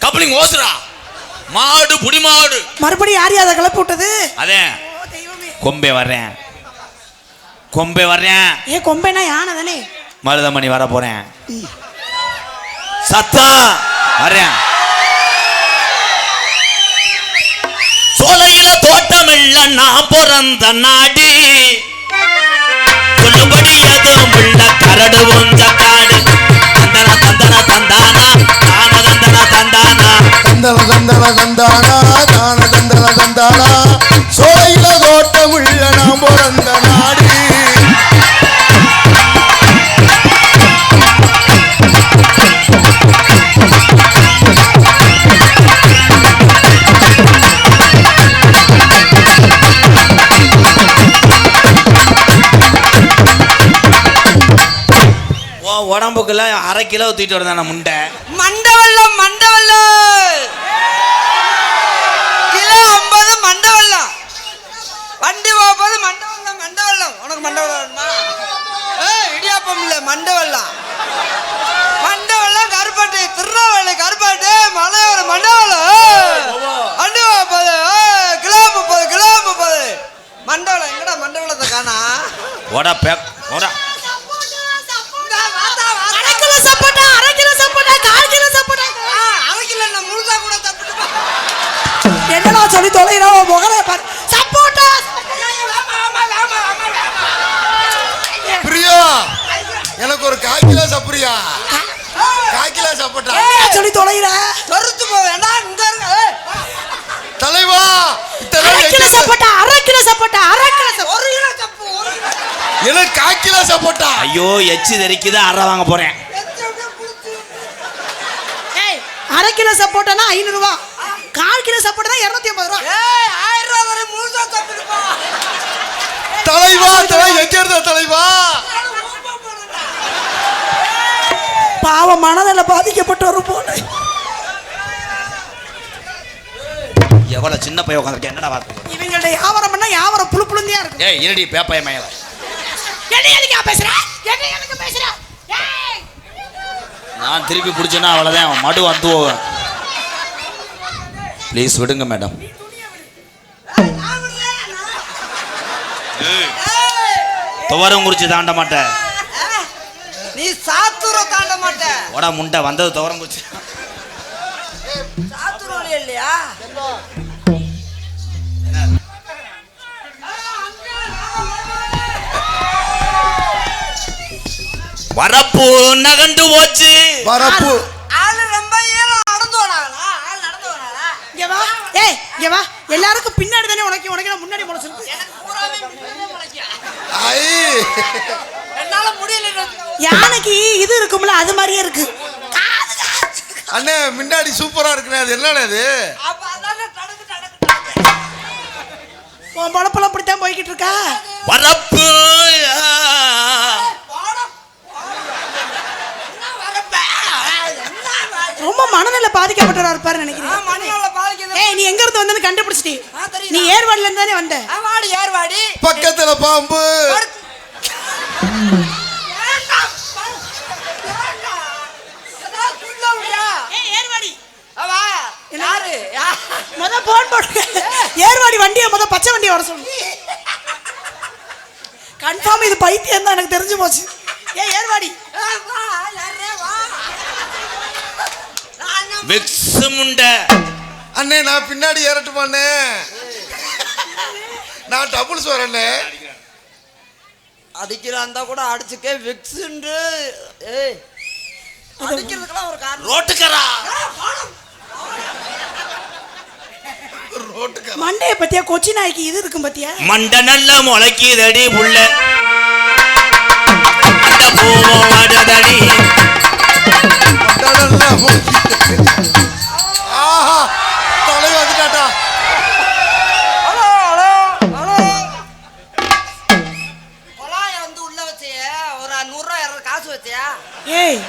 Coupling ஓசுரா மாடு புடி மாடு மறுபடியும் யார் அதை கிளப்பி விட்டது? அதே கொம்பே வர்றேன் கொம்பே வர்றேன். ஏ கொம்பேனா யானை தானே. மருதமணி வர போறேன் சத்தா வர்றேன். சோலையில தோட்டமில்ல நான் பிறந்த நாடி சொல்லும்படி எதுவும் உள்ள கரடு உஞ்ச காடு தந்தன தந்தன தந்தானா தான தந்தன தந்தானா தந்தன தந்தன தந்தானா தான தந்தன தந்தானா சோலையில தோட்டமுள்ள நாம் பிறந்த நாடு. உடம்புக்குள்ள 1/2 கிலோ தூக்கிட்டு வரதான முண்டை மண்டவல்லம் மண்டவல்லம் கிலோ 50 மண்டவல்லம் வண்டி போகும்போது மண்டவல்லம் மண்டவல்லம். உனக்கு மண்டவல்லம் இடியாப்பம் இல்லை மண்டவல்லம் மண்டவல்லம் கருப்பாட்டு திருநெல்வேலி கருப்பாட்டு மலையோர மண்டவல்லம் வண்டி போகும்போது கிலோ 30 கிலோ 30 மண்டவல்லம். எங்கடா மண்டவல்லத்தை காணா? ஓடா பேக் ஓடா. என்னடா சொல்லி தொலைறோம் முகரே பாரு. சப்போட்டா பிரியா எனக்கு ஒரு 1/4 கிலோ சப்புரியா 1/4 கிலோ சப்போட்டா சொல்லி தொலைற சொருத்து போ வேண்டாம். இங்க இருங்க தலைவா 1/2 கிலோ சப்போட்டா 1/2 கிலோ சப்போட்டா 1/2 கிலோ 1 கிலோ சப்பு எனக்கு 1/4 கிலோ சப்போட்டா. ஐயோ எச்சி தெரிக்குது அரை வாங்க போறேன். 1/2 கிலோ சப்போட்டானா 500 ரூபாய் 1/4 கிலோ சப்போட்டா 250 ரூபாய். ஏய் 1000 ரூபாய் வரை முழுசா சாப்பிடுப்பா. தலைவா தலை எங்க இருந்த தலைவா? பாவ மனதில பாதிக்கப்பட்டவர் போல. எவ்வளவு சின்ன பைய உட்கார்ந்திருக்க என்னடா பாத்து? இவங்கள்ட்ட வியாபாரம் பண்ணா வியாபாரம் புளு புளுந்தியா இருக்கு. ஏய் இருடி பேப்பைய மயல. என்ன எதுக்கு பேசுற? என்ன எதுக்கு பேசுற? ஏய் நான் திருப்பி பிடிச்சேன்னா அவ்வளவுதான் மடு வந்து போகும். ப்ளீஸ் விடுங்க மேடம். துவரம் குறிச்சி தாண்ட மாட்டேன். நீ சாத்துர தாண்ட மாட்ட. ஓடா முண்டை வந்தது துவரம் குறிச்சி. சாத்துரோல இல்லையா? வரப்பு நகண்டு போச்சு. வரப்பு ஆளு ரொம்ப ஏறா நடந்து வராங்களா? ஆளு நடந்து வராங்களா? இங்க வா. ஏய் இங்க வா. எல்லாருக்கும் பின்னாடி தானே உனக்கு நான் முன்னாடி முளைச்சிருக்கு. எனக்கு பூராவே பின்னாடி முளைக்கியா. ஐ என்னால முடியல. யானைக்கு இது இருக்கும்ல அது மாதிரியே இருக்கு. அண்ணே முன்னாடி சூப்பரா இருக்குனே அது என்னடா இது? அப்ப அதானே தடக்கு. உன் பொழப்பெல்லாம் இப்படித்தான் போய்கிட்டு இருக்கா? வரப்பு ரொம்ப மனநிலை பாதிக்கப்பட்டவரா இருப்பாரு நினைக்கிறேன். மனநிலை பாதிக்குது. ஏய் நீ எங்க இருந்து வந்தன்னு கண்டுபிடிச்சிட்டி? தெரியும். நீ ஏர்வாடில இருந்து தானே வந்த? வாடி ஏர்வாடி. பக்கத்துல பாம்பு. ஏய் ஏர்வாடி. அவா யாரு? முத போன் போடுங்க. ஏர்வாடி வண்டியை முத பச்சை வண்டியை வர சொல்லு. கன்ஃபார்ம் இது பைத்தியம் தான் எனக்கு தெரிஞ்சு போச்சு. ஏய் ஏர்வாடி. வா யாரே வா. விக்ஸ் முண்டை. அண்ணே நான் பின்னாடி ஏறட்டுமாண்ணே? நான் டபுள்ஸ் வரேண்ணே. அடிக்கிறாந்தா கூட அடிச்சுக்கே விக்ஸ்ன்று. ஏய் அடிக்கிறதுக்குலாம் ஒரு காரணம். ரோட்டுக்கரா ரோட்டுக்கு மண்டைய பத்தியா கொச்சி நாய்க்கு இது இருக்கும் பத்தியா? மண்டை நல்ல முளைக்குதடி புள்ள அந்த பூவோ வடதடி. ஆஹா தலை வந்துட்டாட்டா. Hello hello hello. கொலாய வந்து உள்ள வச்சியே ஒரு 100 ரூபாய் காசு வச்சியா? ஏய்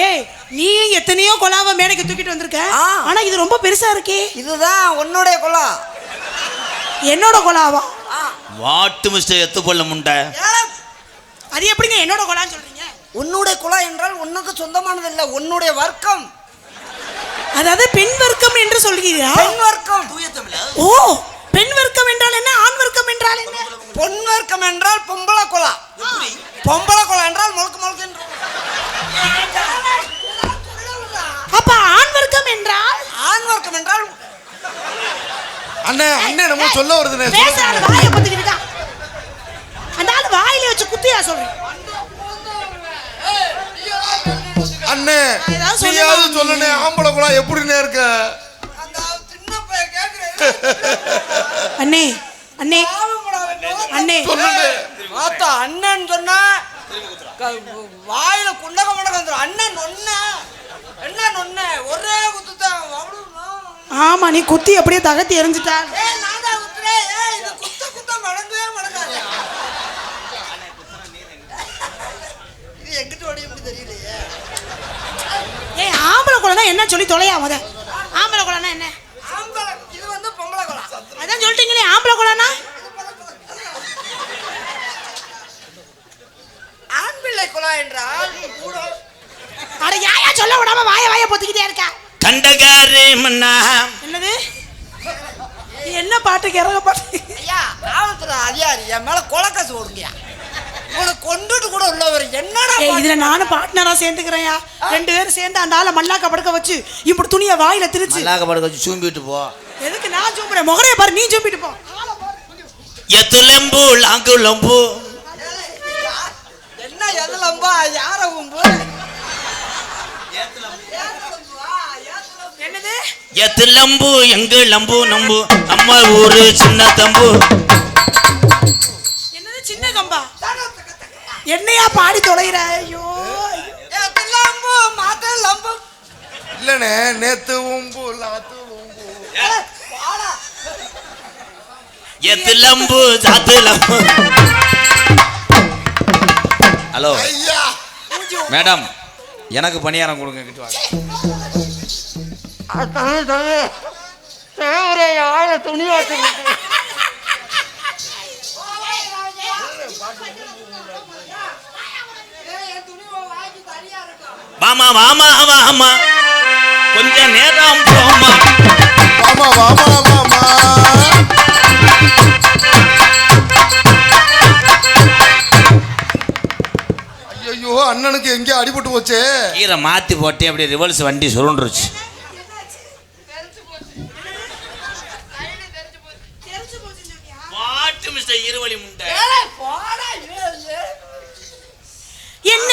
ஏய் நீ எத்தனையோ கொலாவை மேடைக்கு தூக்கிட்டு வந்திருக்க. ஆனா இது ரொம்ப பெருசா இருக்கே. இதுதான் உன்னுடைய கொலா. என்னோட கொலாவா? வாட்டு மிஸ்டர் எத்து கொள்ள முண்டை. அது எப்படிங்க என்னோட கொலான்னு சொல்றீங்க? உன்னுடைய கொலா என்றால் உனக்கு சொந்தமானது இல்ல, உன்னுடைய வர்க்கம். அதாவது பெண் வர்க்கம் என்று சொல்கிறீரா? பெண் வர்க்கம். ஓ, பெண் வர்க்கம் என்றால் என்ன, ஆண் வர்க்கம் என்றால் என்ன? பொன் வர்க்கம் என்றால் பொம்பளை குலா, பொம்பளை குலா என்றால் முழுக்க முழுக்க என்று. அப்ப ஆண் வர்க்கம் என்றால்? ஆண் வர்க்கம் என்றால் அண்ணே அண்ணே நம்ம சொல்ல வருதுனே. பேசாத வாயை பத்திக்கிட்டா. அந்த ஆளு வாயில வச்சு குத்தியா சொல்றேன். அண்ணே நீயாவது சொல்லனே, ஆம்பளை குலா எப்படினே இருக்க? அந்த சின்ன பையன் கேக்குறேன். அண்ணே அண்ணே அண்ணே சொல்லுங்க. மாத்தா அண்ணன் சொன்னா வாயில குண்டக முண்டக வந்துரும். அண்ணன் நொன்ன என்ன நொன்ன ஒரே குத்து தான். ஆமா, நீ குத்தி அப்படியே தகத்தி எரிஞ்சிட்டா. நான் தான் குத்துறேன். இது குத்த குத்த மடங்கவே மடங்காது. இது எங்கிட்ட ஓடி எப்படி தெரியலையே. ஆம்பளை குலனா என்ன சொல்லி தொலையா முத. ஆம்பளை குலனா என்ன? ஆம்பளை இது வந்து பொம்பளை குலா. அதான் சொல்லிட்டீங்களே ஆம்பளை குலனா. ஆண் பிள்ளை குலா என்றால் அட யாயா சொல்ல விடாம வாய பொத்திக்கிட்டே இருக்கா. கண்டகாரி மன்னா. என்னது? என்ன பாட்டுக்கு இறங்க பாட்டு? ஐயா காவல்துறை அதிகாரி என் மேல கொலக்காசு ஓடுங்கயா. உங்களை கொண்டுட்டு கூட உள்ளவர் என்னடா. இதுல நானும் பார்ட்னரா சேர்ந்துக்கிறேன்யா. 2 பேரும் சேர்ந்து அந்த ஆளை மல்லாக்க படுக்க வச்சு இப்படி துணியை வாயில திரிச்சு மல்லாக்க படுக்க வச்சு சூம்பிட்டு போ. எதுக்கு நான் சூம்புறேன்? முகரைய பாரு, நீ சூம்பிட்டு போ. எத்துலம்பு லாங்குலம்பு. என்ன எதுலம்பா யார கும்பு? என்னது? எத்துலம்பு எங்க லம்பு நம்பு நம்ம ஊரு சின்ன தம்பு. என்னது சின்ன கம்பா? என்னையா பாடி தொலைகிற? ஐயோ எதுலம்பு மாத்த லம்பு இல்லனே, நேத்து உம்பு லாத்து உம்பு. எத்துலம்பு சாத்து லம்பு. ஹலோ ஐயா மேடம், எனக்கு பணியாரம் கொடுங்க. கிட்ட வாங்க. துணி வாமா வாமா வாமா கொஞ்ச நேரம் போமா. வாமா வாமா வாமா. ஐயோ அண்ணனுக்கு எங்க அடிபட்டு போச்சே. கீரை மாத்தி போட்டு அப்படியே ரிவர்ஸ் வண்டி சுருண்டுருச்சு. வாட்டு மிஸ்டர் இருவழி முண்டை. என்ன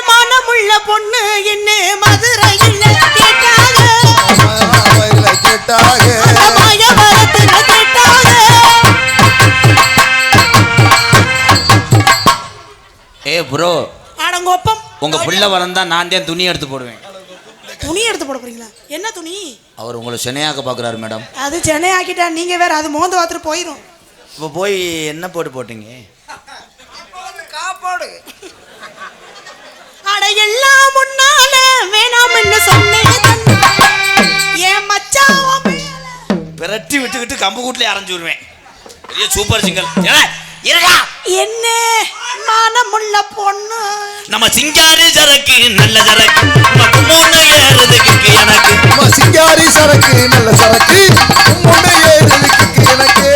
மனமுள்ள பொண்ணு என்ன மதுரையில் கேட்டாக, வயல கேட்டாக. மாயவரத்துல கேட்டாக. ஏ ப்ரோ, அடங்கொப்பம். உங்க புள்ள வரந்தா நான் தான் துணி எடுத்து போடுவேன். துணி எடுத்து போட போறீங்களா? என்ன துணி? அவர் உங்களை சென்னையாக்க பாக்குறாரு மேடம். அது சென்னை ஆக்கிட்டா நீங்க வேற, அது மோந்து வாத்துட்டு போயிடும். இப்போ போய் என்ன போட்டு போட்டீங்க? காப்பாடு. அட எல்லாம் முன்னால வேணாம்னு சொன்னேன். ஏன் மச்சான் விரட்டி விட்டுக்கிட்டு கம்பு கூட்டிலே அரைஞ்சு விடுவேன். பெரிய சூப்பர் சிங்கல். இருக்கா என்ன மனமுள்ள பொண்ணு நம்ம சிங்காரி சரக்கு நல்ல சரக்கு மூணு ஏறுதுக்கு எனக்கு. நம்ம சிங்காரி சரக்கு நல்ல சரக்கு முன்ன ஏறுதுக்கு எனக்கு.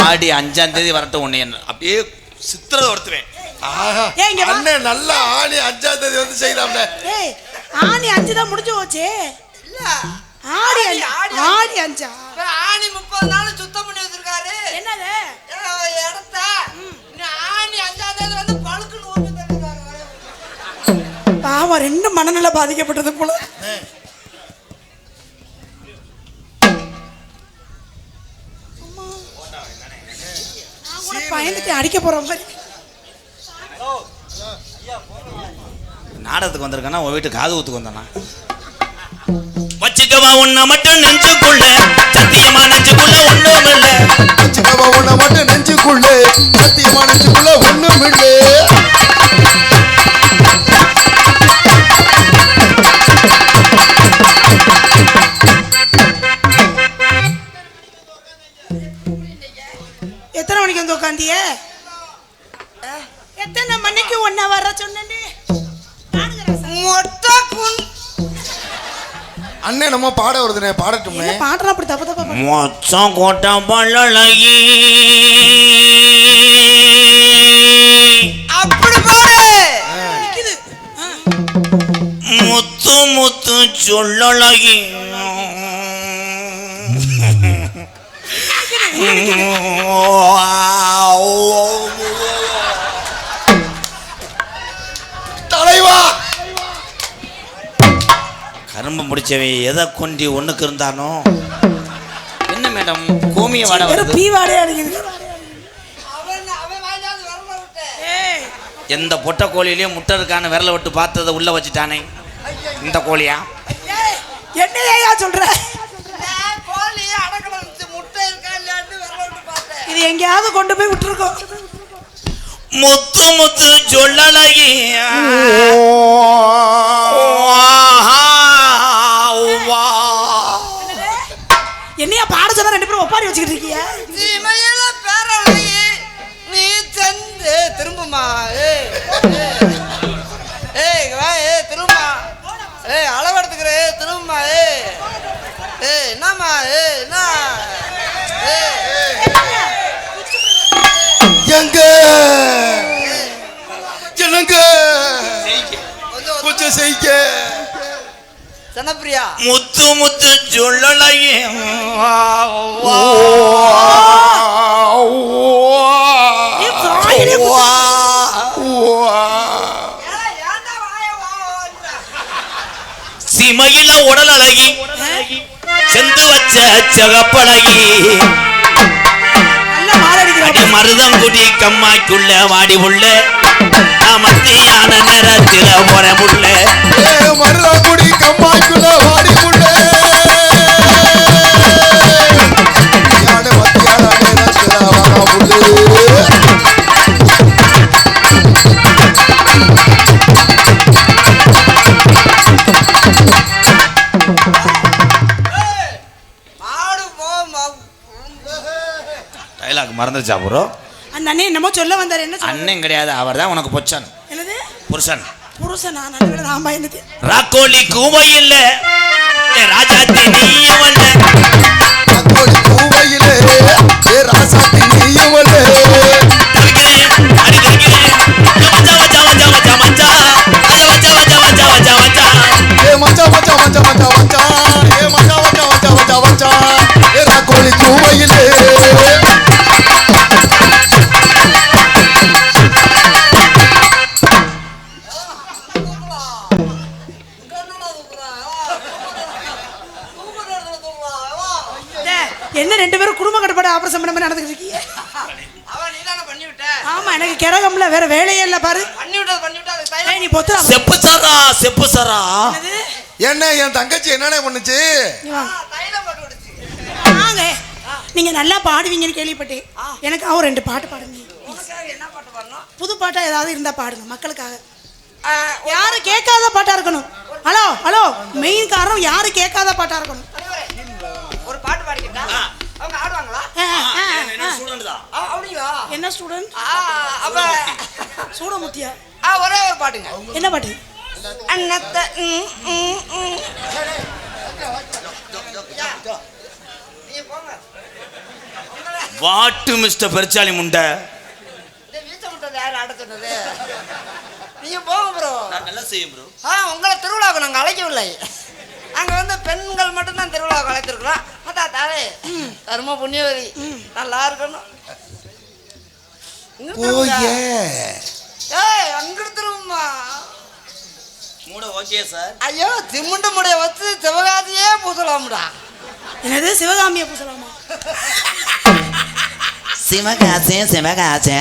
ஆடி 5ஆம் தேதி வரட்டும் உன்னை அப்படியே சித்திரதை ஒருத்துவேன். அண்ணன் நல்ல ஆணி 5ஆம் தேதி வந்து செய்யலாம்ல. ஆணி 5 தான் முடிஞ்சு போச்சே. இல்ல ஆடி 5 ஆணி 30 நாள் சுத்தம் பண்ணி வச்சிருக்காரு. என்னது இடத்த ஆணி 5ஆம் தேதி வந்து பழுக்குன்னு ஊத்தி தள்ளிருக்காரு. பாவம், 2 மனநல பாதிக்கப்பட்டது போல. பயந்துட்டு அடிக்க போற மாதிரி. நாடகத்துக்கு வந்திருக்கானா உன் வீட்டு காது ஊத்துக்கு வந்தானா? வச்சுக்கவா உன்னை மட்டும் நெஞ்சுக்குள்ள சத்தியமா நெஞ்சுக்குள்ள ஒண்ணும் இல்ல. வச்சுக்கவா உன்னை மட்டும் நெஞ்சுக்குள்ள சத்தியமா நெஞ்சுக்குள்ள ஒண்ணும் இல்ல. எத்தனை மணிக்கு வந்து உட்காந்திய? எத்தனை மணிக்கு ஒன்ன வர சொன்னே? மொட்டை குண் அண்ணே நம்ம பாட வருதுனே, பாடட்டுமே. பாடுறா அப்படி தப்பு தப்பா மொச்சம் கோட்டம் பள்ளலகி அப்படி பாரு. முத்து முத்து சொல்லலகி தலைவா கரும்பு முடிச்சவன் எதை கொண்டி ஒண்ணுக்கு இருந்தானோ. என்ன மேடம் கோமிய வாட வருது? பீ வாடே அடிக்குது. எந்த பொட்டை கோழியிலேயே முட்டை இருக்கான விரல விட்டு பார்த்ததை உள்ள வச்சுட்டானே இந்த கோழியா? என்னையா சொல்ற? கோழி அடக்கலாம் முட்டை இருக்கா இல்லையான்னு வரல விட்டு பார்த்தேன். இது எங்கேயாவது கொண்டு போய் விட்டுருக்கோம். முத்து முத்து சொல்லலகி என்னையா பாட சொன்னா ரெண்டு பேரும் ஒப்பாரி வச்சுக்கிட்டு இருக்கீங்க? சீமையில பேரழகி நீ செந்து திரும்புமா. ஏய் ஏய் வா, ஏய் திரும்புமா. ஏய் அளவெடுத்துக்கிற, திரும்புமா. ஏய் என்னம்மா, என்ன எங்க என்னங்க கொஞ்சம் செய்க. சனப்பிரியா முத்து முத்து சொல்லலகி சிமையில உடல் அழகி செந்து வச்ச சிகப்பழகி அடி மருதங்குடி கம்மாய்க்குள்ள வாடி உள்ள மத்தியான நேரத்தில போற முள்ள மருதங்குடி கம்மாய்க்குள்ள வாடி உள்ள மத்தியான நேரத்தில வர முள்ள. டைலாக் மறந்துச்சா ப்ரோ? அண்ணே என்னமோ சொல்ல வந்தாரு. என்ன அண்ணன் கிடையாது, அவர் தான் உனக்கு பொச்சன். என்னது புருஷன்? புருஷனா? நல்ல ராமாயணத்து ராக்கோலி கூவையில் ராஜாத்தி நீயும் அல்ல. ராக்கோலி கூவையில் ராசாத்தி நீயும் அல்ல. ராக்கோலி கூவையில் என்ன ரெண்டு பேரும் குடும்ப கட்டுப்பாடு ஆபரேஷன் பண்ண மாதிரி நடந்துட்டு இருக்கீங்க? ஆமா, எனக்கு கிரகம்ல வேற வேலையே இல்ல பாரு. நீ பொத்து செப்பு சரா செப்பு சரா. என்ன என் தங்கச்சி என்னென்ன பண்ணுச்சு? வாங்க, நீங்க நல்லா பாடுவீங்கன்னு கேள்விப்பட்டேன். எனக்கு அவன் ரெண்டு பாட்டு பாடுங்க. புது பாட்டா ஏதாவது இருந்தா பாடுங்க மக்களுக்காக. யாரும் கேட்காத பாட்டா இருக்கணும். ஹலோ ஹலோ, மெயின் காரணம் யாரும் கேட்காத பாட்டா இருக்கணும். ஒரு பாட்டு பாடிக்கிட்டா அவங்க ஆடுவாங்களா? என்ன ஸ்டூடெண்ட்? சூடமுத்தியா? ஒரே ஒரு பாட்டுங்க. என்ன பாட்டு? அண்ணத்த வாட்டு மிஸ்டர் பெருச்சாலி முண்டை. வீச்ச முட்டை யார் ஆட சொன்னது? நீங்க போங்க ப்ரோ. நான் நல்லா செய்யும் ப்ரோ. உங்களை திருவிழாவுக்கு நாங்கள் அழைக்கவில்லை. அங்கே வந்து பெண்கள் மட்டும்தான் திருவிழாவுக்கு அழைத்திருக்கிறோம். அதா தாரே தர்ம புண்ணியவதி நல்லா இருக்கணும். ஏய் அங்கிட்டு திரும்பமா. மூட ஓகே சார். ஐயோ திமுண்ட முடிய வச்சு சிவகாசியே பூசலாம்டா. என்னது சிவகாமியை பூசலாமா? சிவகாசி சிவகாசி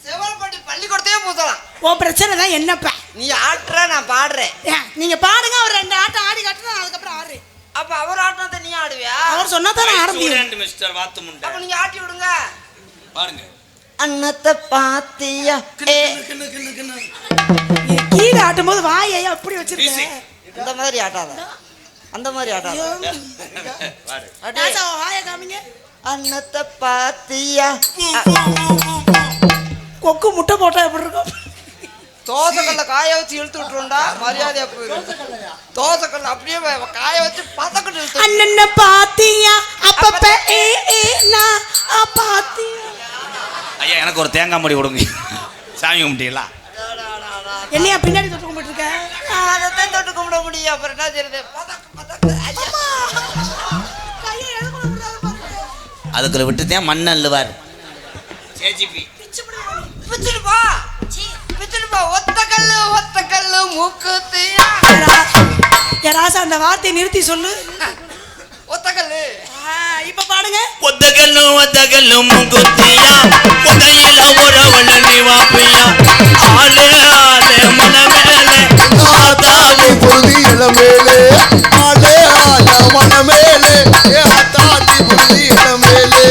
செவல்பட்டி பள்ளிக்கூடத்தையே பூசலாம். ஓ பிரச்சனை தான் என்னப்பா? நீ ஆட்டுற நான் பாடுறேன். நீங்க பாடுங்க, அவர் ரெண்டு ஆட்டம் ஆடி காட்டுறேன், அதுக்கப்புறம் ஆடுறேன். அப்ப அவர் ஆட்டத்தை நீ ஆடுவியா? அவர் சொன்னா தான் ஆரம்பிக்கும். மிஸ்டர் வாத்து முண்டை. அப்ப நீங்க ஆட்டி விடுங்க பாருங்க. அன்னத்தை பாத்தியா? கீழே ஆட்டும் போது வாயை அப்படி வச்சிருக்கேன். அந்த மாதிரி ஆட்டாத, அந்த மாதிரி ஆட்டாத. வாயை காமிங்க. அன்னத்தை பாத்தியா? கொக்கு முட்டை போட்டா எப்படி இருக்கும்? தோசைக்கல்ல காய வச்சு இழுத்து விட்டுருண்டா மரியாதையா போயிடும். தோசைக்கல்ல அப்படியே காய வச்சு பதக்கிட்டு இழுத்து. அண்ணன பாத்தியா அப்பப்ப ஏ ஏ நான் பாத்தியா. ஐயா எனக்கு ஒரு தேங்காய் மூடி கொடுங்க. சாமி கும்பிட்டீங்களா? என்னையா பின்னாடி தொட்டு கும்பிட்டு இருக்க? அதைத்தான் தொட்டு கும்பிட முடியும். அப்புறம் என்ன செய்யறது? பதக்கு ஐயா. கையை எதுக்கு விடாத பாருங்க. அதுக்குள்ள விட்டுதான் மண் அள்ளுவார். சேஜிபி பிச்சுடுப்பா பிச்சுடுப்பா. ஒத்த கல்லு மூக்குத்தியா. யாராசா அந்த வார்த்தையை நிறுத்தி சொல்லு. ஒத்த கல்லு. இப்ப பாடுங்க. ஒத்த கல்லு மூக்குத்தியா முகையில உறவள்ள நீ வாப்பியா ஆளே ஆளே மனமேலே ஆத்தாடி பொருதி இளமேலே ஆளே ஆள மனமேலே ஆத்தாடி பொருதி இளமேலே.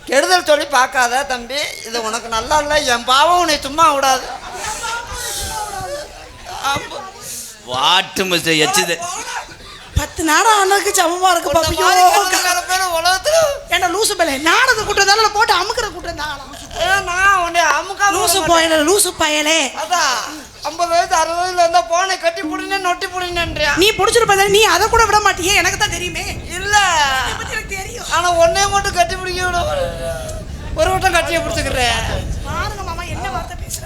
கெடுதல் சொல்லி பார்க்காத தம்பி. இது உனக்கு நல்லா இல்லை. என் பாவம் உன்னை சும்மா விடாது. வாட்டு மிஸ்டர் எச்சுது 10 நாடம் அண்ணனுக்கு சமமா இருக்கு பாப்பியோ. உலகத்துல என்ன லூசு பையல நாடக கூட்டத்தால போட்டு அமுக்குற கூட்டம் தான். நான் உன்னை அமுக்கா லூசு பயலே. அதான் 50 வயசு 60 வயசுல இருந்தா போனை கட்டி புடினே நொட்டி புடினேன்றியா. நீ புடிச்சிருப்ப. நீ அதை கூட விட மாட்டியே. எனக்கு தான் தெரியுமே. இல்ல எனக்கு தெரியும். ஆனா ஒன்னே மட்டும் கட்டி பிடிக்க விட ஒரு வட்டம் கட்டியை பிடிச்சுக்கிறேன். பாருங்க மாமா என்ன வார்த்தை பேசுற.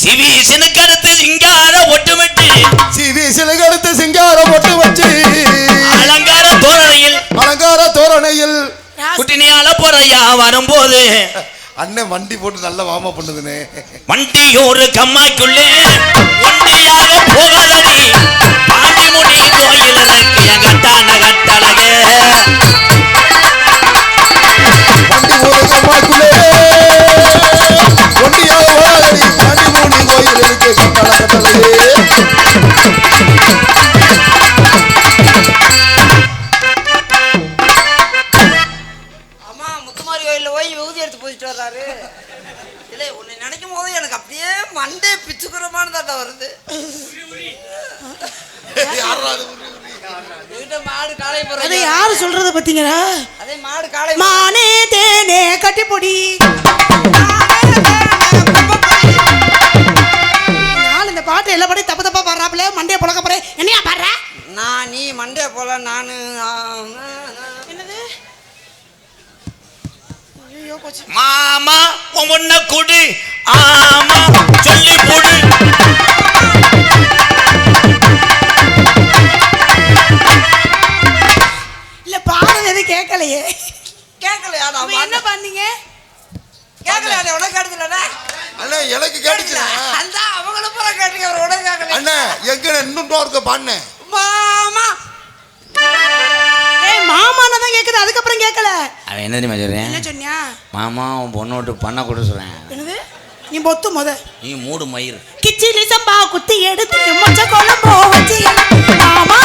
சிவி சினுக்கடுத்து சிங்கார ஒட்டுமிட்டு சிவி சிலகடுத்து சிங்கார பொட்டு வச்சு அலங்கார தோரணையில் குட்டினியால போறையா வரும்போது அண்ணன் வண்டி போட்டு நல்ல வாமா பண்ணுதுனே. வண்டி ஒரு கம்மாய்க்குள்ளே ஒண்டியாக போகாதடி பாண்டிமுனி கோயில் என் கட்டான கட்டழகே. வண்டி ஒரு கம்மாக்குள்ளே ஒண்டியாக போகாதடி பாண்டிமுனி கோயில் இருக்கு கட்டளை கட்டளையே. அம்மா முத்துமாரி கோயில்ல போய் விபூதி எடுத்து பூஜிட்டு வர்றாரு. இல்லை உன்னை நினைக்கும் போது எனக்கு அப்படியே மண்டே பிச்சுக்குறமானதாட்ட வருது. மாடு காலை அதை யாரு சொல்றத பாத்தீங்களா? அதே மாடு காலை மானே தேனே கட்டிப்பொடி. இந்த பாட்டு எல்லா பாட்டையும் தப்பு தப்பா பாடுறாப்புல. மண்டைய புழக்க போறேன். என்னையா பாடுற? நான் நீ மண்டே போல நானு. என்னது? ஐயோ போச்சு. மாமா உன்ன குடு ஆமா சொல்லி போடு. இல்ல பாடுறது எது கேட்கலையே. கேட்கலையா? என்ன பண்ணீங்க? கேட்கலையா? உனக்கு கேட்டுல அண்ணா எனக்கு கேட்டுச்சு. அந்த அவங்களும் பூரா கேட்டீங்க. அவர் உனக்கு கேட்கல. அண்ணா எங்க இன்னும் இருக்க பாண்ணே மாமா. ஏய் மாமானா தான் கேக்குது. அதுக்கப்புறம் கேட்கல. அவன் என்ன தெரியுமா சொல்றேன்? என்ன சொன்னியா? மாமா உன் பொண்ணு விட்டு பண்ண கூட சொல்றேன். என்னது? நீ பொத்து முத நீ மூடு மயிர் கிச்சிலி சம்பா குத்தி எடுத்து மொச்ச குழம்போ வச்சு மாமா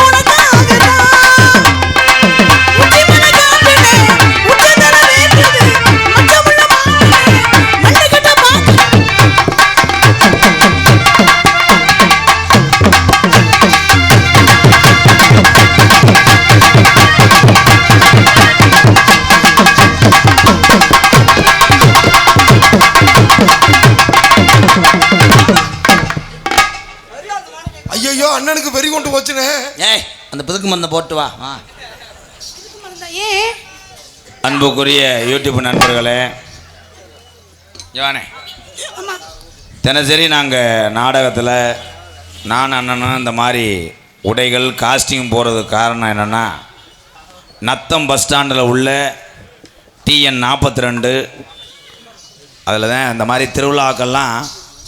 உனக்காகதான் உச்சி மலை காட்டுனே உச்சதல வேற்றுது மச்சமுள்ள மண்ணு கட்ட பாக்கு. ஐயோ அண்ணனுக்கு வெறி கொண்டு போச்சுனே. ஏய் அந்த புதுக்கு மருந்தை போட்டு வா. ஏன் அன்புக்குரிய யூடியூப் நண்பர்களே, யோனே தினசரி நாங்கள் நாடகத்தில் நான் அண்ணனும் இந்த மாதிரி உடைகள் காஸ்டியூம் போகிறதுக்கு காரணம் என்னென்னா, நத்தம் பஸ் ஸ்டாண்டில் உள்ள TN 42 அதில் தான் இந்த மாதிரி திருவிழாக்கெல்லாம்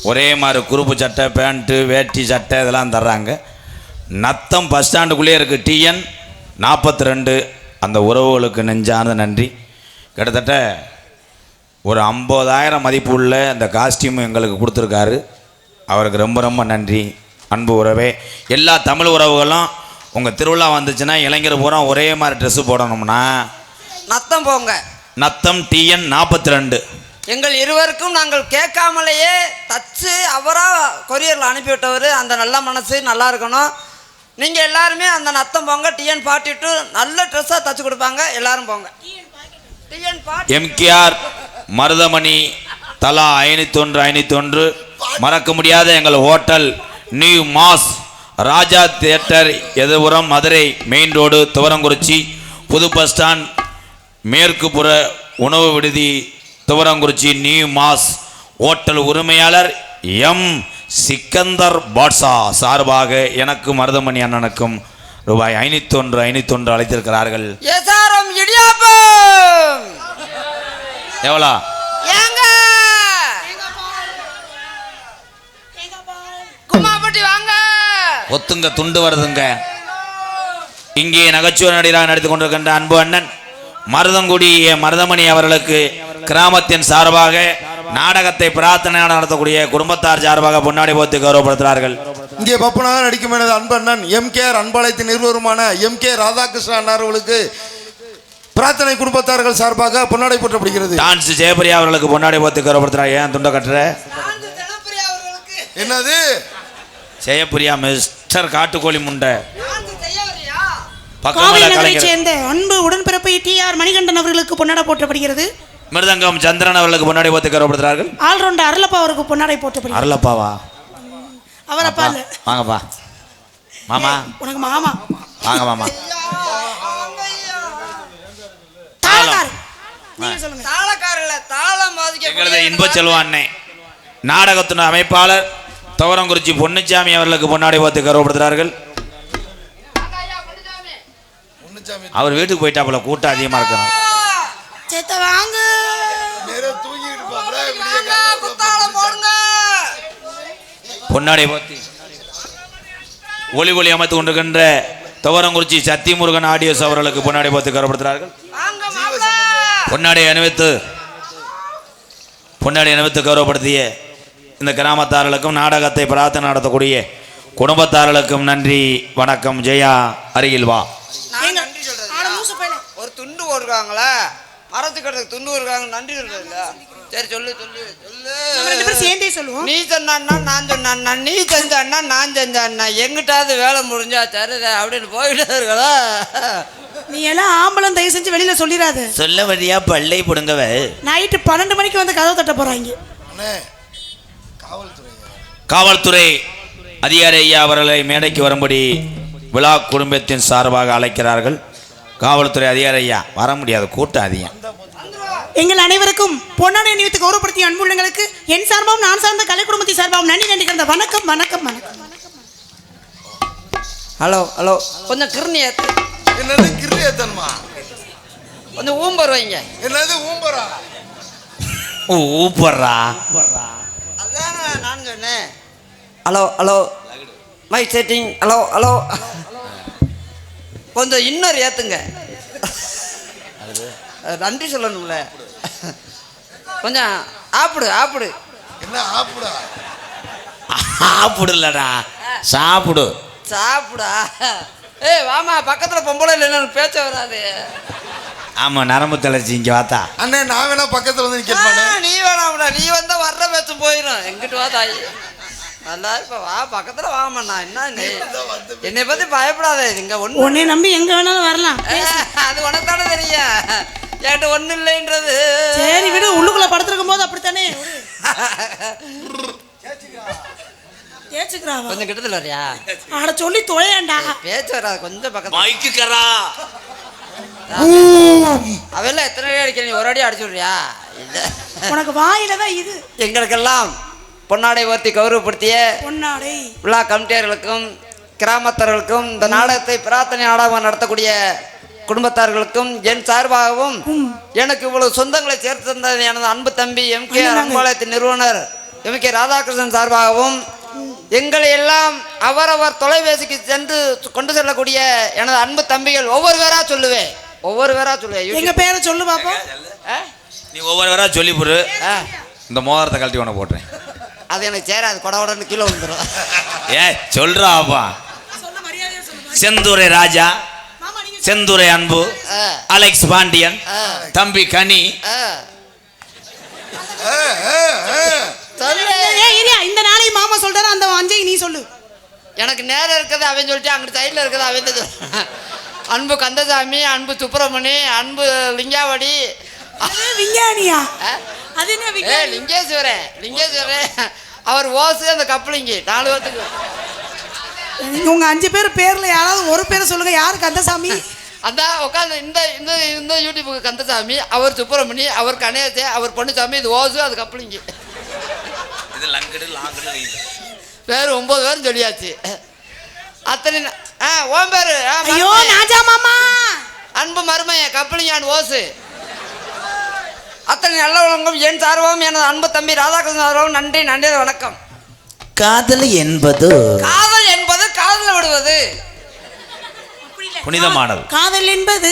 ஒரே மாதிரி குறுப்பு சட்டை பேண்ட்டு வேட்டி சட்டை இதெல்லாம் தர்றாங்க. நத்தம் பஸ் ஸ்டாண்டுக்குள்ளேயே இருக்குது TN 42. அந்த உறவுகளுக்கு நெஞ்சார்ந்த நன்றி. கிட்டத்தட்ட ஒரு 50,000 மதிப்பு உள்ள அந்த காஸ்டியூம் எங்களுக்கு கொடுத்துருக்காரு. அவருக்கு ரொம்ப ரொம்ப நன்றி. அன்பு உறவே, எல்லா தமிழ் உறவுகளும் உங்கள் திருவிழா வந்துச்சுன்னா இளைஞர் பூரா ஒரே மாதிரி ட்ரெஸ்ஸு போடணும்னா நத்தம் போங்க. நத்தம் TN 42. எங்கள் இருவருக்கும் நாங்கள் கேட்காமலேயே தச்சு அவராக கொரியரில் அனுப்பிவிட்டவர். அந்த நல்ல மனசு நல்லா இருக்கணும். நீங்கள் எல்லாருமே அந்த நத்தம் போங்க. TN 42 நல்ல ட்ரெஸ்ஸாக தச்சு கொடுப்பாங்க. எல்லாரும் போங்க. TN 42 MKR மருதமணி தலா 501 மறக்க முடியாத எங்கள் hotel new mass Raja theatre எதிர்புறம் மதுரை மெயின் ரோடு துவரங்குறிச்சி புது பஸ் ஸ்டாண்ட் மேற்கு புற உணவு விடுதி துவரங்குறிச்சி நியூ மாஸ் ஹோட்டல் உரிமையாளர் M. சிக்கந்தர் பாட்ஷா சார்பாக எனக்கு மருதமணி அண்ணனுக்கும் ரூபாய் 501 அழைத்திருக்கிறார்கள். SRM இடியாப்பம் எவ்வளோ? ஏங்க கும்மாப்பட்டி வாங்க. ஒத்துங்க, துண்டு வருதுங்க. இங்கே நகைச்சுவை நடிகராக நடித்துக் கொண்டிருக்கின்ற அன்பு அண்ணன் மருதங்குடி மருதமணி அவர்களுக்கு கிராமத்தின் சார்பாக நாடகத்தை பிரார்த்தனை நடத்தக்கூடிய குடும்பத்தார் சார்பாக பொன்னாடி போத்து கௌரவப்படுத்துகிறார்கள். இங்கே பப்பனாக நடிக்கும் எனது அன்பண்ணன் MKR அன்பாலயத்தின் நிறுவனமான MK ராதாகிருஷ்ணன் அவர்களுக்கு பிரார்த்தனை குடும்பத்தார்கள் சார்பாக பொன்னாடை போற்றப்படுகிறது. டான்ஸ் ஜெயபிரியா அவர்களுக்கு பொன்னாடி போத்து கௌரவப்படுத்துறாங்க. ஏன் துண்டை கட்டுற? என்னது ஜெயபிரியா மிஸ்டர் காட்டுக்கோழி முண்டை காவிரி நகரைச் சேர்ந்த அன்பு உடன்பிறப்பை TR மணிகண்டன் அவர்களுக்கு பொன்னாடை போற்றப்படுகிறது. மிருதங்கம் சந்திரன் அவர்களுக்கு பொன்னாடி போத்து கௌரவப்படுத்துகிறார்கள். ஆல்ரவுண்டர் அருளப்பா அவருக்கு பொன்னாடை போற்றப்படுகிறது. அருளப்பாவா? அவரப்பா இல்ல, வாங்கப்பா மாமா. உனக்கு மாமா. வாங்க மாமா. தாளக்காரர் நீங்க சொல்லுங்க. தாளக்காரர்ல தாளம் வாசிக்க எங்களது இன்ப செல்வாண்ணே நாடகத்தின் அமைப்பாளர் துவரங்குறிச்சி பொன்னுச்சாமி அவர்களுக்கு பொன்னாடி போத்து கௌரவப்படுத்துகிறார்கள். அவர் வீட்டுக்கு போயிட்டாப்புல, கூட்டம் அதிகமா இருக்கிறார். சேத்த வாங்க. பொன்னாடி போத்தி ஒளி ஒளி அமைத்துக் கொண்டிருக்கின்ற துவரங்குறிச்சி சத்தியமுருகன் ஆடியோஸ் அவர்களுக்கு பொன்னாடி போத்து கௌரவப்படுத்துகிறார்கள். பொன்னாடி அணிவித்து கௌரவப்படுத்திய இந்த கிராமத்தார்களுக்கும் நாடகத்தை பிரார்த்தனை நடத்தக்கூடிய குடும்பத்தார்களுக்கும் நன்றி வணக்கம். ஜெயா அருகில் வா. ஒரு துண்டு போடுறாங்களா, மரத்துக்கட்டுறதுக்கு துண்டு போடுறாங்க, நன்றி சொல்றதுல. சரி சொல்லு சொல்லு சொல்லு. சேர்ந்தே சொல்லுவோம். நீ சொன்னா நான் சொன்னா, நீ செஞ்சா நான் செஞ்சா, எங்கிட்டாவது வேலை முடிஞ்சா சரிதா அப்படின்னு போயிட்டே இருக்கா. நீ எல்லாம் ஆம்பளம் தயவு செஞ்சு வெளியில சொல்லிடாத. சொல்ல வழியா பல்லை புடுங்கவ. நைட்டு 12 மணிக்கு வந்து கதவு தட்ட போறாங்க. காவல்துறை அதிகாரி ஐயா அவர்களை மேடைக்கு வரும்படி விழா குடும்பத்தின் சார்பாக அழைக்கிறார்கள். காவல்துறை அதிகாரி ஐயா வர முடியாது, கூட்டம் அதிகம். எங்கள் அனைவருக்கும் பொன்னாடை அணிவித்து கௌரவப்படுத்திய அன்புள்ளங்களுக்கு என் சார்பாகவும் நான் சார்ந்த கலை குடும்பத்தின் சார்பாகவும் நன்றி நன்றி கலந்த வணக்கம் வணக்கம் வணக்கம். ஹலோ ஹலோ, கொஞ்சம் கிருணி ஏத்து. என்னது கிருணி ஏத்தன்மா? கொஞ்சம் ஊம்பர் வைங்க. என்னது ஊம்பரா? ஊப்பர்ரா. அதானே நான் சொன்னேன். Hello hello, mic setting. Hello hello, கொஞ்சம் இன்னொரு ஏத்துங்க. நன்றி சொல்லணும்ல. கொஞ்சம் ஆப்பிடு ஆப்பிடு. என்ன ஆப்புடா? ஆப்பிடலடா, சாப்பிடு. சாப்பிடா. ஏய் வாமா, பக்கத்தில் பொம்பளை இல்லைன்னு பேச்ச வராது. ஆமா, நரம்பு தளர்ச்சி. இங்க வாத்தா அண்ணே, நான் வேணா பக்கத்துல வந்து நிக்கிறேன். நீ வேணாம்டா, நீ வந்தா வர்ற பேச்சும் போயிடும். எங்கிட்டு வா தாயி, நல்லா இப்ப வா, பக்கத்துல வாமண்ணா. என்ன என்னை பத்தி பயப்படாத. இங்க ஒண்ணு உன்னை நம்பி எங்க வேணாலும் வரலாம். அது உனத்தானே தெரியும், என்கிட்ட ஒண்ணு இல்லைன்றது. சரி விடு, உள்ளுக்குள்ள படுத்திருக்கும் போது அப்படித்தானே. ஏச்சுக்கிறாவா? கொஞ்சம் கிட்டத்துல வரியா? ஆட சொல்லி தொலையாண்டா. பேச்சு வராது, கொஞ்சம் பக்கத்துல. மைக்குக்கறா. அவெல்லாம் எத்தனை அடி அடிக்கிற, நீ ஒரு அடி அடிச்சு விடுறியா? உனக்கு வாயில தான் இது. எங்களுக்கெல்லாம் பொன்னாடை ஓர்த்தி கௌரவப்படுத்திய பொன்னாடை விழா கமிட்டியர்களுக்கும் கிராமத்தார்களுக்கும் இந்த நாடகத்தை பிரார்த்தனை நாடகம் நடத்தக்கூடிய குடும்பத்தார்களுக்கும் என் சார்பாகவும் எனக்கு இவ்வளவு சொந்தங்களை சேர்த்து தந்த எனது அன்பு தம்பி MK அன்பாலயத்தின் நிறுவனர் MK ராதாகிருஷ்ணன் சார்பாகவும் எங்களை எல்லாம் அவரவர் தொலைபேசிக்கு சென்று கொண்டு செல்லக்கூடிய எனது அன்பு தம்பிகள் ஒவ்வொரு பேரா சொல்லுவேன். எங்க பேரை சொல்லு பாப்போம். நீ ஒவ்வொரு வரா சொல்லி போடு. இந்த மோதிரத்தை கழட்டி உன போட்டுறேன். அது எனக்கு சேராது, கொடன்னு கீழே விழுந்துரும். ஏ சொல்றாப்பா. சொல்ல மரியாதையா சொல்லுங்க. செந்துரை ராஜா, மாமா நீங்க செந்துரை அன்பு, அலெக்ஸ் பாண்டியன், தம்பி கனி. சொல்லு. ஏய் இரியா, இந்த நாளைக்கு மாமா சொல்றாரு, அந்த அஞ்சை நீ சொல்லு. எனக்கு நேரம் இருக்குது அவன் சொல்லிட்டு, அங்கிட்டு சைடில் இருக்குது அவன் தான். அன்பு கந்தசாமி, அன்பு சுப்பிரமணி, அன்பு லிங்காவடி. அது விஞ்ஞானியா? அது என்ன விஞ்ஞானி? லிங்கேஸ்வரன் அவர் ஓசு, அந்த கப்பலிங்கி 4 பேர்த்துக்கு. நீங்க உங்க 5 பேர் பேர்ல யாராவது ஒரு பேரை சொல்லுங்க. யாரு கந்தசாமி? அதான் உட்காந்து இந்த இந்த இந்த யூடியூபுக்கு கந்தசாமி, அவர் சுப்பிரமணி, அவர் கணேசே, அவர் பொன்னுசாமி, இது ஓசு, அது கப்பலிங்கி. இது லங்கடு லாங்கடு. பேர் 9 பேரும் சொல்லியாச்சு. அத்தனை ஓம் பேரு. ஐயோ நாஜா மாமா. அன்பு மருமைய கப்பலிங்கான் ஓசு. அத்தனை நல்ல வணக்கம். என் சார்பாகவும் எனது அன்பு தம்பி ராதாகிருஷ்ணன் சார்பாகவும் நன்றி, நன்றி, வணக்கம். காதல் என்பது காதல் என்பது காதல் விடுவது புனிதமானது. காதல் என்பது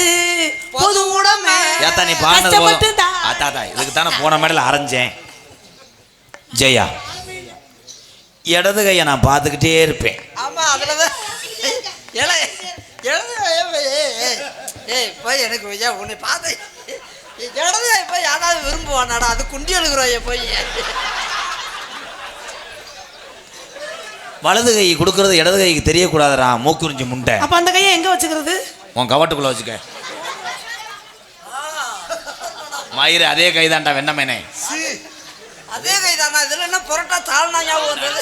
பொது உடைமை. ஏத்தா நீ பாடுனது போதும். அத்தாத்தா இதுக்கு தானே போன மேடல அரைஞ்சேன். ஜெயா, இடது கையை நான் பார்த்துக்கிட்டே இருப்பேன். ஆமா, அதுலதான் போய் எனக்கு உன்னை பார்த்து இடது போய் யாராவது விரும்புவானாடா, அது குண்டி எழுதுறோய போய். வலது கை கொடுக்கறது இடது கைக்கு தெரியக்கூடாதுடா, மூக்குறிஞ்சி முண்டை. அப்ப அந்த கையை எங்க வச்சுக்கிறது? உன் கவட்டுக்குள்ள வச்சுக்க. மயிறு அதே கைதான்டா வெண்ணமேனே. அதே கைதானா? இதுல என்ன புரட்டா தாழ்னா ஞாபகம் வந்தது.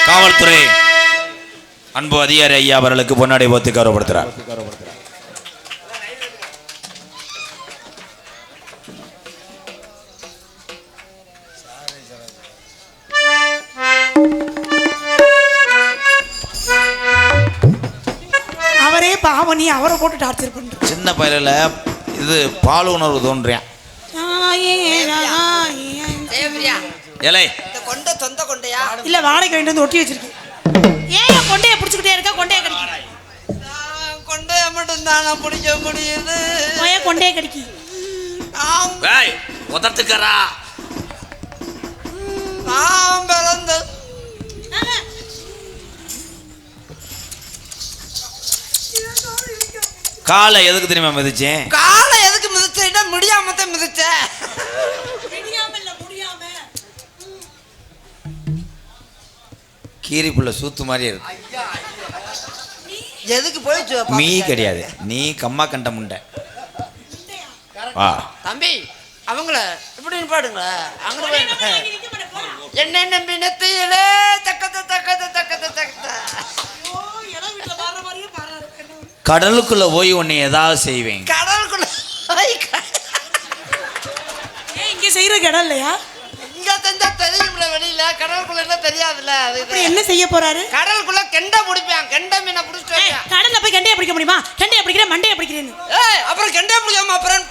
காவல்துறை அன்பு அதிகாரி ஐயா அவர்களுக்கு பொன்னாடை போத்து கௌரவப்படுத்துறார். அவரே பாவனி, அவரை போட்டு டார்ச்சர் பண்ற. சின்ன பயிரில் இது பால் உணர்வு தோன்றியான். ஏலே கொண்ட சொந்த கொண்டையா இல்ல வாடகை வேண்டி வந்து ஒட்டி வச்சிருக்கேன். ஏன் கொண்டைய பிடிச்சுக்கிட்டே இருக்க? கொண்டைய கடிக்க. கொண்டைய மட்டும் தானே பிடிக்க முடியுது. கொண்டைய கடிக்கி. உதத்துக்கரா நான் பிறந்து காலை எதுக்கு தெரியுமா மிதிச்சேன்? காலை எதுக்கு மிதிச்சேன்னா முடியாம மிதிச்சேன். கீரி புள்ள சூத்து மாதிரி இருக்கு. எதுக்கு போய் மீ கிடையாது, நீ கம்மா கண்ட முண்டை. வா தம்பி, அவங்கள இப்படி பாடுங்களா? அங்க என்ன நம்பி நெத்தியிலே தக்கத்த தக்கத்த தக்கத்த தக்கத்த. கடலுக்குள்ள போய் உன்னை ஏதாவது செய்வேன். கடலுக்குள்ள இங்க செய்யற கடல் இல்லையா? இங்க செஞ்சா தெரியும்ல, வெளியில கடலுக்குள்ள என்ன தெரியாதுல்ல. அது என்ன செய்ய போறாரு? கடலுக்குள்ள கெண்டை பிடிப்பான். கெண்டை மீனை பிடிச்சிட்டு கடல்ல போய் கெண்டையை பிடிக்க முடியுமா? கெண்டையை பிடிக்கிறேன், மண்டையை பிடிக்கிறேன்னு. அப்புறம் கெண்டையை பிடிக்காம அப்புறம்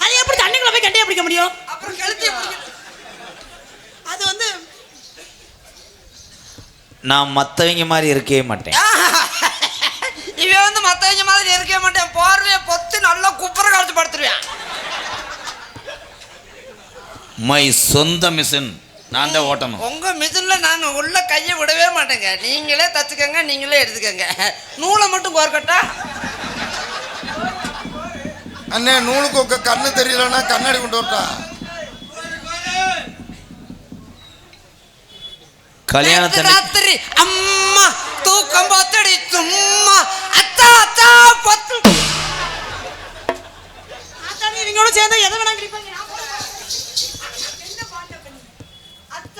அது எப்படி தண்ணிக்குள்ள போய் கெண்டையை பிடிக்க முடியும்? அப்புறம் கழுத்தையை பிடிக்க. அது வந்து நான் மற்றவங்க மாதிரி இருக்கவே மாட்டேன். இவன் வந்து மற்றவங்க மாதிரி இருக்கவே மாட்டேன். பார்வையை பொத்து நல்லா குப்புற கழிச்சு படுத்துருவேன். மை சொந்த மிஷின் நான் தான் ஓட்டணும். உங்க மிஷின்ல நான் உள்ள கையை விடவே மாட்டேங்க. நீங்களே தச்சுக்கங்க, நீங்களே எடுத்துக்கங்க. நூலை மட்டும் கோர்க்கட்டா? அண்ணே நூலுக்கு கண்ணு தெரியலன்னா கண்ணாடி கொண்டு வரட்டா? கல்யாணத்தை ராத்திரி அம்மா தூக்கம் பார்த்தடி சும்மா அத்தா அத்தா பத்து. இவங்களோட சேர்ந்து எதை வேணா கிடைப்பாங்க.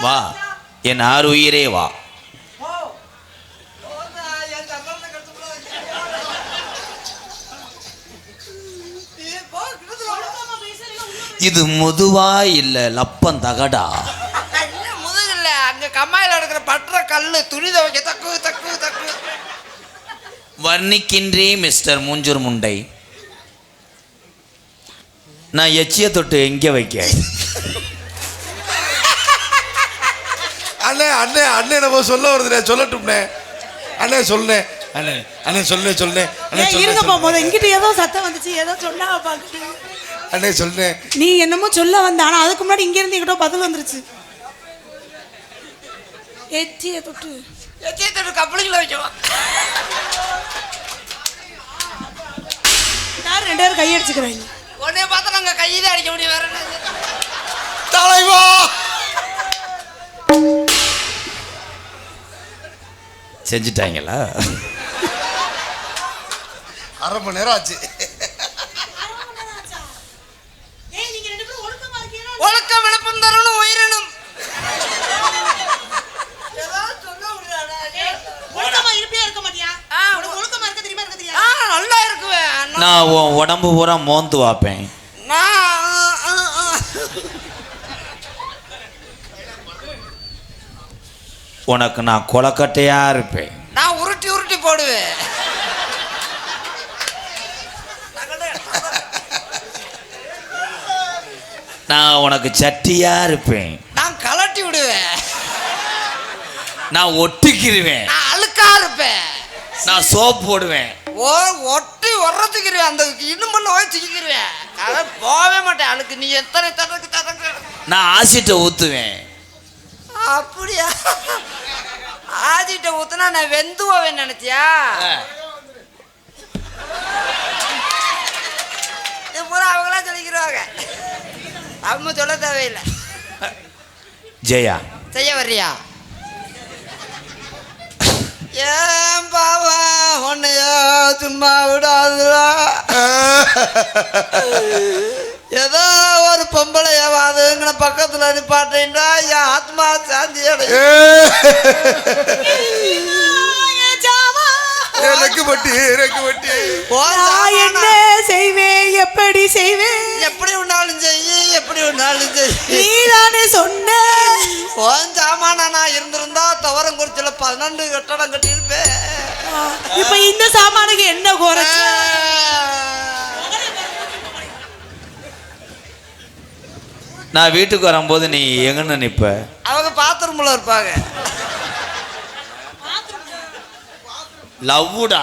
வா என் ஆறு உயிரே வா. இது முதுவா இல்ல லப்பம் தகடா? முதுகில்ல, அங்க கம்மாயில இருக்கிற பற்ற கல்லு துணி துவைக்க தக்கு தக்கு தக்கு. வர்ணிக்கின்றே மிஸ்டர் மூஞ்சூர் முண்டை. நான் எச்சிய தொட்டு எங்க வைக்க? அண்ணே அண்ணே அண்ணே நம்ம சொல்ல வருதுண்ணே, சொல்லட்டும்ண்ணே. அண்ணே சொல்லுண்ணே. அண்ணே அண்ணே சொல்லேன் சொல்லேன் அண்ணே ஏன் இருங்கப்பா போதும் இங்கிட்ட ஏதோ சத்தம் வந்துச்சு ஏதோ சொன்னா பாக்குது அண்ணே சொல்லேன். நீ என்னமோ சொல்ல வந்த ஆனா அதுக்கு முன்னாடி இங்க இருந்து எங்கிட்ட பதில் வந்துருச்சு எச்சிய தொட்டு கப்பலிங்கள வைக்கவா யார் 2 பேரும் கையடிச்சுக்கிறாங்க உடனே பார்த்தா நாங்க கையில அடிக்க முடியும் வேற என்ன தலைவா செஞ்சிட்டாங்களா? அரை மணி நேரம் ஆச்சு. ஒழுக்கம் விளப்பம் தரணும் உயிரினும் நல்லா இருக்குவேன் நான் உன் உடம்பு பூரா மோந்து வாப்பேன். உனக்கு நான் கொலக்கட்டையா இருப்பேன். நான் உருட்டி உருட்டி போடுவேன். நான் உனக்கு சட்டியா இருப்பேன். நான் கலட்டி விடுவேன். நான் ஒட்டிக்கிருவேன். நான் அழுக்கா இருப்பேன். நான் சோப் போடுவேன். ஒட்டி உரத்துக்கிருவேன். அந்த இன்னும் பண்ண ஓய்ச்சிக்கிருவேன். போவே மாட்டேன் அழுக்கு. நீ எத்தனை தடக்கு தடக்கு நான் ஆசிட்ட ஊத்துவேன். அப்படியா? ஆதிட்ட ஊத்துனா நான் வெந்துவேன் நினைச்சியா? பூரா அவங்களா சொல்லிக்கிறாங்க. அவங்க சொல்ல தேவையில்லை. ஜெயா செய்ய வர்றியா? ஏன் பாவா உன்னையா சும்மா விடாதுடா. ஏதோ ஒரு பொம்பளையாவாதுங்கிற பக்கத்துல நிப்பாட்டேன்டா என் ஆத்மா சாந்தி என்ன செய்வேன் எப்படி செய்வேன் எப்படி ஒன்னாலும் செய்ய எப்படி ஒன்னாலும் செய்ய நீதானே சொன்ன ஓன் சாமானா நான் இருந்திருந்தா துவரங்குறிச்சில 12 கட்டடம் கட்டியிருப்பேன். இப்ப இந்த சாமானுக்கு என்ன குறைச்சு? நான் வீட்டுக்கு வரும்போது நீ எங்கன்னு நிப்ப? அவங்க பாத்ரூம்ல இருப்பாங்க. லவ்வுடா.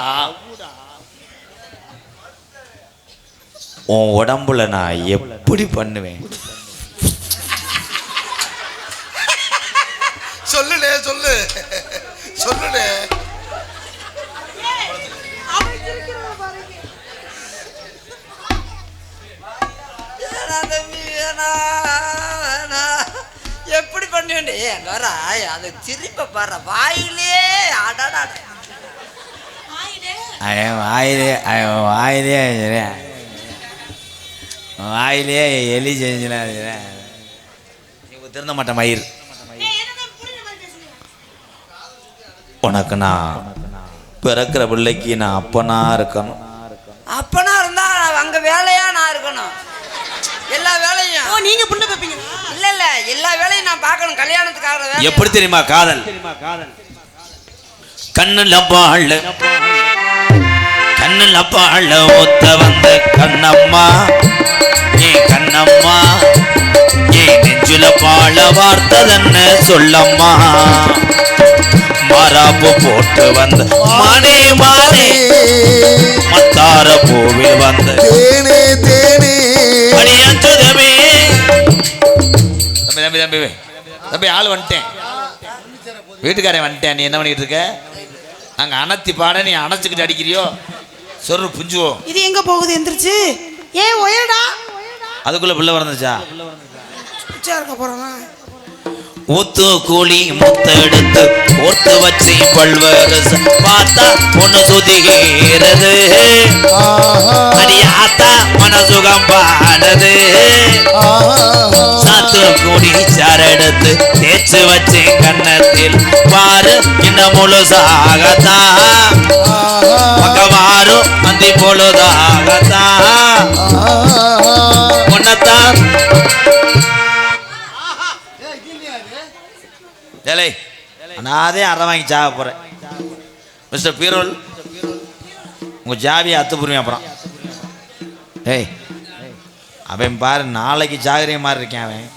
உன் உடம்புல நான் எப்படி பண்ணுவேன்? சொல்லுடே சொல்லு சொல்லுடே. எப்படி பண்ணுவேன் வர அது திருப்ப பாரு வாயிலே அடாடா வாயிலே எலி செஞ்சுனா திருந்த மாட்டேன் மயிர். உனக்கு நான் பிறக்கிற பிள்ளைக்கு நான் அப்பனா இருக்கணும். அப்பனா இருந்தா அங்க வேலையா நான் இருக்கணும். எல்லா வேலையும் நீங்க புண்ணு வைப்பீங்க? இல்ல இல்ல எல்லா வேலையும் நான் பார்க்கணும். கல்யாணத்துக்காக எப்படி தெரியுமா காதல்? கண்ணுல பாழ கண்ணுல பாழ ஒத்த வந்த கண்ணம்மா ஏ கண்ணம்மா ஏ நெஞ்சுல பாழ வார்த்ததன்னு சொல்லம்மா. மாறாப்பு போட்டு வந்த மானே மானே மத்தார பூவில் வந்த தேனே தேனே அடியாச்சுதமே. தம்பி தம்பி தம்பி தம்பி ஆள் வந்துட்டேன். வீட்டுக்காரன் வந்துட்டேன். நீ என்ன பண்ணிட்டு இருக்க? நாங்கள் அணைத்தி பாட நீ அணைச்சிக்கிட்டு அடிக்கிறியோ? சொரு புஞ்சுவோம். இது எங்க போகுது? எந்திரிச்சு ஏன் ஒயடா? அதுக்குள்ள பிள்ளை பிறந்துச்சா? இருக்க போறோமா? ஊத்து கூலி முத்த எடுத்து போர்த்து வச்சு பல்வேறு பார்த்தா பொண்ணு சுதிகிறது. அடியாத்தா மனசுகம் பாடுது. சாத்து கூடி சாரெடுத்து தேய்ச்சி வச்சு கண்ணத்தில் பாரு இன்னும் முழுசாகத்தா பக்கமாறும் அந்தி பொழுதாகத்தா உன்னத்தான் ஏலே நானே அரை வாங்கி சாக போகிறேன். மிஸ்டர் பீரோல் உங்கள் ஜாவியை அத்து புரியும். அப்புறம் ஏய் அவன் பாரு நாளைக்கு ஜாகிரதை மாதிரி இருக்கேன்.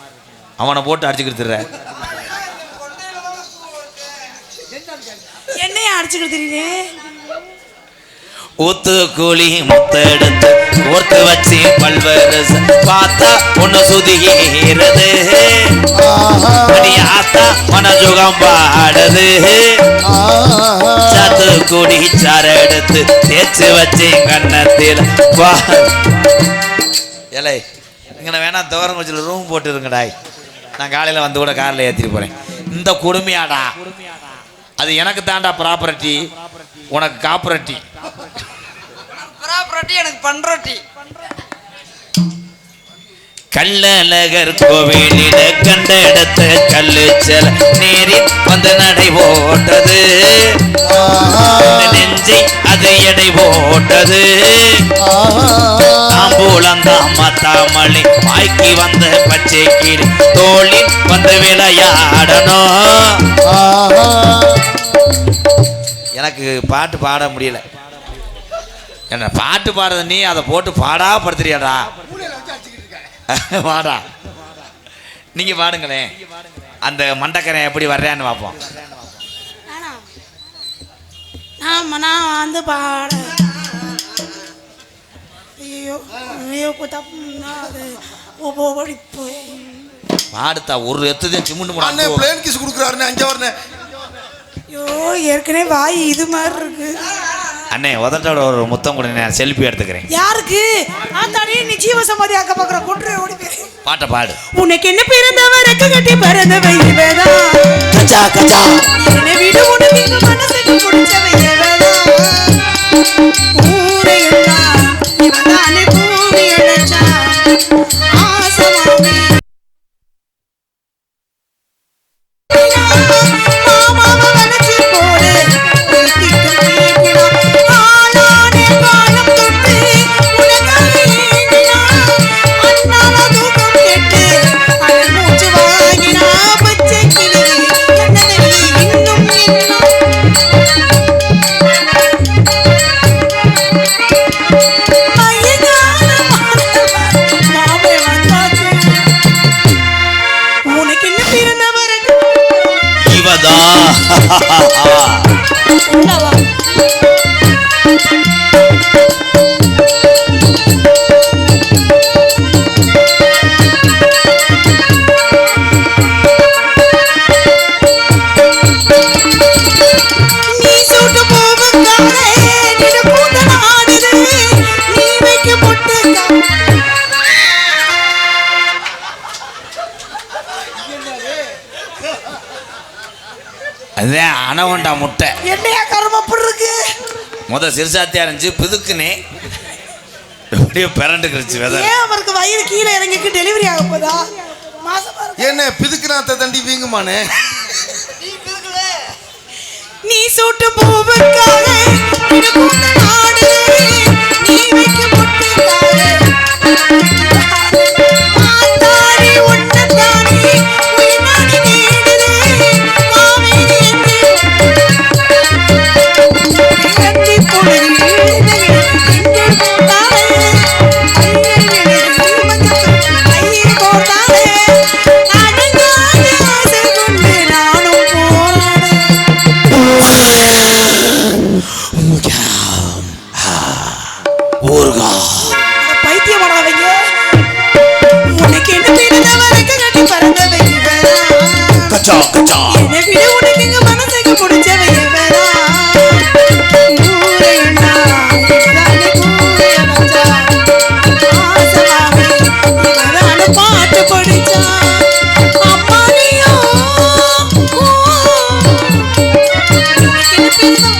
அவனை போட்டு அடிச்சுக்கிட்டுற. என்னைய அடிச்சுக்கிட்டு ஊத்து கூலி முத்தெடுத்து கோர்த்து வச்சு பல்வேறு பார்த்தா ஒண்ணு சுதிகிறது ஆத்தா மனஜுகம் பாடுது சாத்து கூடி சார எடுத்து தேய்ச்சி வச்சு கண்ணத்தில் ஏலை இங்கே வேணா துவரங்குச்சியில் ரூம் போட்டு இருங்கடாய். நான் காலையில் வந்து கூட காரில் ஏற்றிட்டு போகிறேன். இந்த கொடுமையாடா அது எனக்கு தாண்டா ப்ராப்பர்ட்டி, உனக்கு காப்பரட்டி. ப்ராப்பர்ட்டி எனக்கு பண்றட்டி. கள்ளழகர் கோவிலில கண்ட இடத்த கல்லு செல நேரில் வந்து நடை போட்டது நெஞ்சை அது எடை போட்டது தாம்பூலந்தாம தாமளி வாய்க்கு வந்த பச்சை கீழ் தோளில் வந்து விளையாடணும். எனக்கு பாட்டு பாட முடியல. என்ன பாட்டு பாடுறது நீ அதை போட்டு பாடா படுத்துறியாடா. வாடா நீங்க பாடுங்களேன். அந்த மண்டக்கரை எப்படி வர்றான்னு பார்ப்போம். நான் வந்து பாட பாடுத்தா ஒரு எத்ததையும் சிமுண்டு அண்ணே பிளேன் கிஸ் கொடுக்குறாருண்ணே. அஞ்சு வரண்ணே. ஐயோ ஏற்கனவே வாய் இது மாதிரி இருக்கு. அண்ணே உதட்டோட ஒரு முத்தம் கூட நான் செல்ஃபி எடுத்துக்கிறேன். யாருக்கு ஆத்தாடி நீ ஜீவ சமாதி ஆக்க பாக்குற கொன்று ஓடி போய் பாட்டை பாடு. உனக்கு என்ன பிறந்தவ ரெக்க கட்டி பிறந்தவ இவதா கச்சா கச்சா என்ன விடு உனக்கு இந்த மனசுக்கு பிடிச்சவ இவதா ஊரே எல்லாம் இவதானே பூமி அழைச்சா ஆசமாவே மாமாவை வளைச்சு போடு ஆளானே காலம் தொட்டு உனக்காக ஏங்கினா அண்ணால தூக்கம் கெட்டு அழல் மூச்சு வாங்கினா பச்சை கிளி என்னதே இன்னும் உனக்கு என்ன பிறந்தவர் இவதா உள்ளவா நீ சூட்டு போவுக்காரே நிற கூந்தல் ஆடுது நீ வைக்க பொட்டு அதுதான் அனவண்டா முட்டை. என்னையா கரும இருக்கு சிறுசாத்தியா இருந்துச்சு பிதுக்குனே எப்படியோ பிறண்டு கிடச்சு வெதை. ஏன் அவருக்கு வயிறு கீழே இறங்கிக்கு டெலிவரி ஆக போதா மாசமா இருக்கு. என்ன பிதுக்குனாத்த தண்டி வீங்குமானே. நீ சூட்டு பூவுக்காக நிற கூந்தல் ஆடுது நீ வைக்க பொட்டுக்காக ஆத்தாடி உன்னதானே உயிராடி தேடுது காவேரி எந்தி பொழுது எங்கே போட்டாலே ஐயே போட்டாலே அடங்காத ஆசை கொண்டு நானும் ஊருகா பைத்தியம் பண்ணாதீங்க. உனக்கு என்ன பிறந்தவருக்கு கட்டி பறந்தவங்க கச்சா கச்சா என்னை விட உனக்கு எங்க மனசுக்கு பிடிச்சவங்க வேறா ஊரே அண்ணா இவதானே ஊரே அண்ணா ஆசமாவே இவதானே பாட்டு படிச்சா அம்மா நீயோ உனக்கு என்ன பிறந்தவ